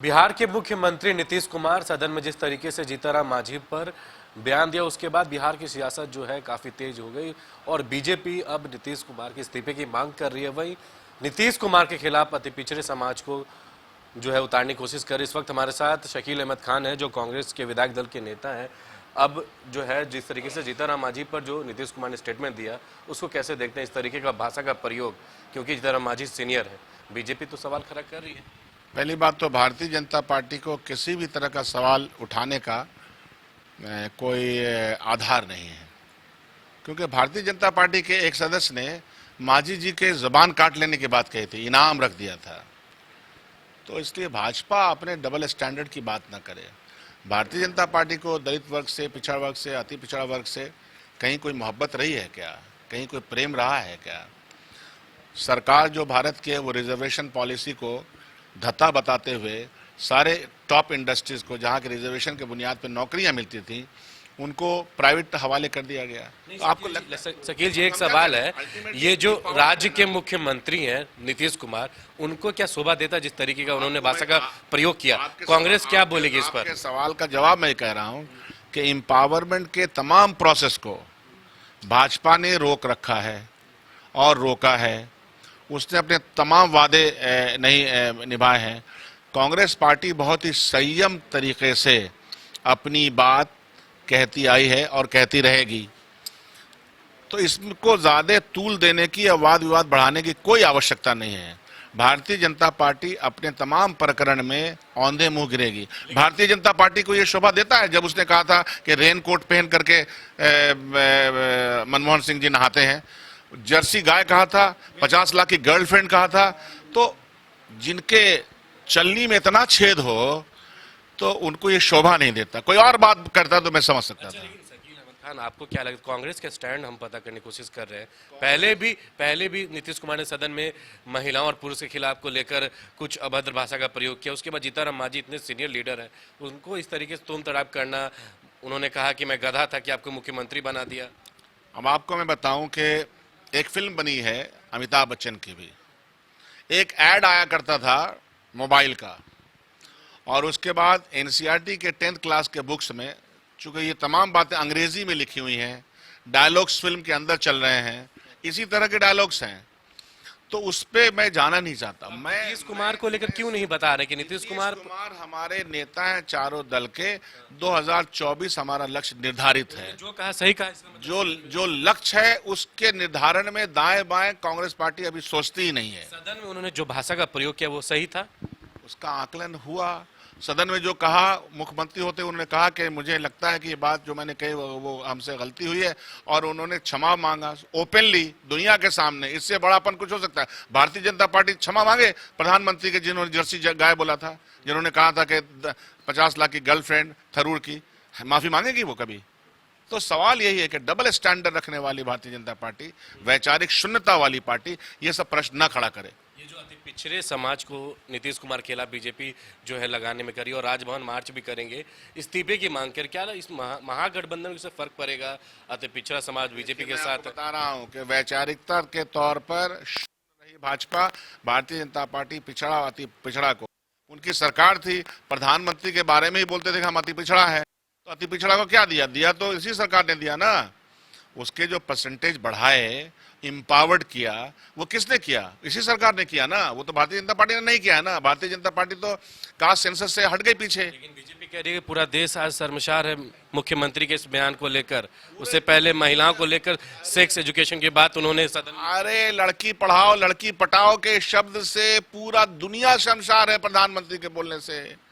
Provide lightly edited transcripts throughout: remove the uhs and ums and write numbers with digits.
बिहार के मुख्यमंत्री नीतीश कुमार सदन में जिस तरीके से जीतनराम मांझी पर बयान दिया, उसके बाद बिहार की सियासत जो है काफी तेज हो गई और बीजेपी अब नीतीश कुमार के इस्तीफे की मांग कर रही है। वहीं नीतीश कुमार के खिलाफ अति पिछड़े समाज को जो है उतारने की कोशिश कर रही। इस वक्त हमारे साथ शकील अहमद खान है, जो कांग्रेस के विधायक दल के नेता हैं। अब जो है जिस तरीके से जीतनराम मांझी पर जो नीतीश कुमार ने स्टेटमेंट दिया, उसको कैसे देखते हैं, इस तरीके का भाषा का प्रयोग, क्योंकि जीतनराम मांझी सीनियर है, बीजेपी तो सवाल खड़ा कर रही है। पहली बात तो भारतीय जनता पार्टी को किसी भी तरह का सवाल उठाने का कोई आधार नहीं है, क्योंकि भारतीय जनता पार्टी के एक सदस्य ने मांझी जी के जबान काट लेने की बात कही थी, इनाम रख दिया था। तो इसलिए भाजपा अपने डबल स्टैंडर्ड की बात ना करे। भारतीय जनता पार्टी को दलित वर्ग से, पिछड़ा वर्ग से, अति पिछड़ा वर्ग से कहीं कोई मोहब्बत रही है क्या? कहीं कोई प्रेम रहा है क्या? सरकार जो भारत के वो रिजर्वेशन पॉलिसी को धत्ता बताते हुए सारे टॉप इंडस्ट्रीज को, जहां के रिजर्वेशन के बुनियाद पर नौकरियां मिलती थी, उनको प्राइवेट हवाले कर दिया गया। तो आपको शकील जी, एक सवाल है, ये जो राज्य के मुख्यमंत्री हैं नीतीश कुमार, उनको क्या शोभा देता जिस तरीके का उन्होंने भाषा का प्रयोग किया? कांग्रेस क्या बोलेगी इस पर? सवाल का जवाब मैं कह रहा हूं कि एम्पावरमेंट के तमाम प्रोसेस को भाजपा ने रोक रखा है और रोका है। उसने अपने तमाम वादे नहीं निभाए हैं। कांग्रेस पार्टी बहुत ही संयम तरीके से अपनी बात कहती आई है और कहती रहेगी। तो इसको ज्यादा तूल देने की या वाद विवाद बढ़ाने की कोई आवश्यकता नहीं है। भारतीय जनता पार्टी अपने तमाम प्रकरण में औंधे मुंह गिरेगी। भारतीय जनता पार्टी को यह शोभा देता है जब उसने कहा था कि रेन कोट पहन करके मनमोहन सिंह जी नहाते हैं, जर्सी गाय कहा था, 50 लाख की गर्लफ्रेंड कहा था। तो जिनके चलनी में इतना छेद हो तो उनको ये शोभा नहीं देता। कोई और बात करता तो मैं समझ सकता था। शकील अहमद खान, आपको क्या लगता है? कांग्रेस के स्टैंड हम पता करने की कोशिश कर रहे हैं। पहले भी नीतीश कुमार ने सदन में महिलाओं और पुरुष के खिलाफ को लेकर कुछ अभद्र भाषा का प्रयोग किया। उसके बाद जीतनराम मांझी इतने सीनियर लीडर हैं, उनको इस तरीके से तुम तड़ाप करना, उन्होंने कहा कि मैं गधा था कि आपको मुख्यमंत्री बना दिया। अब आपको मैं बताऊं कि एक फिल्म बनी है अमिताभ बच्चन की भी, एक ऐड आया करता था मोबाइल का, और उसके बाद एनसीईआरटी के 10th क्लास के बुक्स में, चूंकि ये तमाम बातें अंग्रेजी में लिखी हुई हैं, डायलॉग्स फिल्म के अंदर चल रहे हैं, इसी तरह के डायलॉग्स हैं, तो उस पे मैं जाना नहीं चाहता। मैं नीतीश कुमार को लेकर क्यों नहीं बता रहे कि नीतीश कुमार हमारे नेता हैं चारों दल के। 2024 हमारा लक्ष्य निर्धारित है। जो कहा सही कहा। जो लक्ष्य है उसके निर्धारण में दाएं बाएं कांग्रेस पार्टी अभी सोचती ही नहीं है। सदन में उन्होंने जो भाषा का प्रयोग किया वो सही था, उसका आकलन हुआ। सदन में जो कहा, मुख्यमंत्री होते उन्होंने कहा कि मुझे लगता है कि ये बात जो मैंने कही वो हमसे गलती हुई है, और उन्होंने क्षमा मांगा ओपनली दुनिया के सामने। इससे बड़ापन कुछ हो सकता है? भारतीय जनता पार्टी क्षमा मांगे प्रधानमंत्री के, जिन्होंने जर्सी गाय बोला था, जिन्होंने कहा था कि 50 लाख की गर्लफ्रेंड थरूर की, माफी मांगेगी वो कभी? तो सवाल यही है कि डबल स्टैंडर्ड रखने वाली भारतीय जनता पार्टी, वैचारिक शून्यता वाली पार्टी, ये सब प्रश्न न खड़ा करे। ये जो अति पिछड़े समाज को नीतीश कुमार के खिलाफ बीजेपी जो है लगाने में करी और राजभवन मार्च भी करेंगे इस्तीफे की मांग कर, क्या इस महागठबंधन से फर्क पड़ेगा अति पिछड़ा समाज बीजेपी के साथ? बता रहा हूं कि वैचारिकता के तौर पर रही भाजपा, भारतीय जनता पार्टी पिछड़ा अति पिछड़ा को, उनकी सरकार थी, प्रधानमंत्री के बारे में ही बोलते थे कि हम अति पिछड़ा है, तो अति पिछड़ा को क्या दिया तो इसी सरकार ने दिया ना। उसके जो परसेंटेज बढ़ाए, एम्पावर्ड किया, वो किसने किया? इसी सरकार ने किया ना। वो तो भारतीय जनता पार्टी ने नहीं किया है ना। भारतीय जनता पार्टी तो कास्ट सेंसस से हट गई पीछे। लेकिन बीजेपी कह रही है कि पूरा देश आज शर्मसार है मुख्यमंत्री के इस बयान को लेकर। उससे पहले महिलाओं को लेकर सेक्स एजुकेशन की बात उन्होंने सदन में। अरे लड़की पढ़ाओ लड़की पटाओ के शब्द से पूरा दुनिया शर्मसार है प्रधानमंत्री के बोलने से।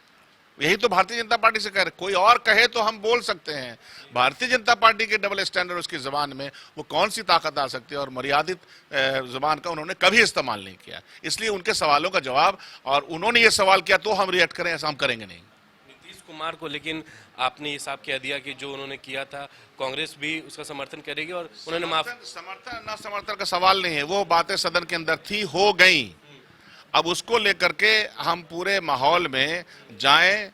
यही तो भारतीय जनता पार्टी से कह रहे। कोई और कहे तो हम बोल सकते हैं, भारतीय जनता पार्टी के डबल स्टैंडर्ड, उसकी जबान में वो कौन सी ताकत आ सकती है? और मर्यादित जबान का उन्होंने कभी इस्तेमाल नहीं किया। इसलिए उनके सवालों का जवाब, और उन्होंने ये सवाल किया तो हम रिएक्ट करें, ऐसा हम करेंगे नहीं। नीतीश कुमार को लेकिन आपने ये साफ कह दिया कि जो उन्होंने किया था कांग्रेस भी उसका समर्थन करेगी, और उन्होंने समर्थन न समर्थन का सवाल नहीं है। वो बातें सदन के अंदर थी, हो गई। अब उसको लेकर के हम पूरे माहौल में जाएं,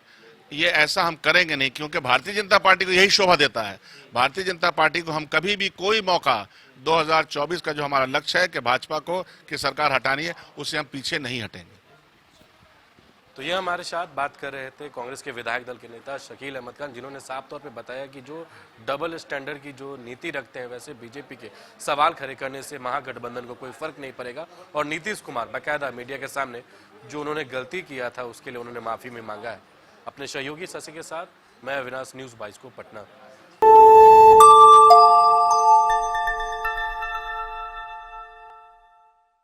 ये ऐसा हम करेंगे नहीं, क्योंकि भारतीय जनता पार्टी को यही शोभा देता है। भारतीय जनता पार्टी को हम कभी भी कोई मौका, 2024 का जो हमारा लक्ष्य है कि भाजपा को की सरकार हटानी है, उससे हम पीछे नहीं हटेंगे। तो ये हमारे साथ बात कर रहे थे कांग्रेस के विधायक दल के नेता शकील अहमद खान, जिन्होंने साफ तौर पे बताया कि जो डबल स्टैंडर्ड की जो नीति रखते हैं वैसे बीजेपी के सवाल खड़े करने से महागठबंधन को कोई फर्क नहीं पड़ेगा। और नीतीश कुमार बाकायदा मीडिया के सामने जो उन्होंने गलती किया था उसके लिए उन्होंने माफी में मांगा है। अपने सहयोगी शशि के साथ मैं अविनाश, न्यूज़ 22 को पटना।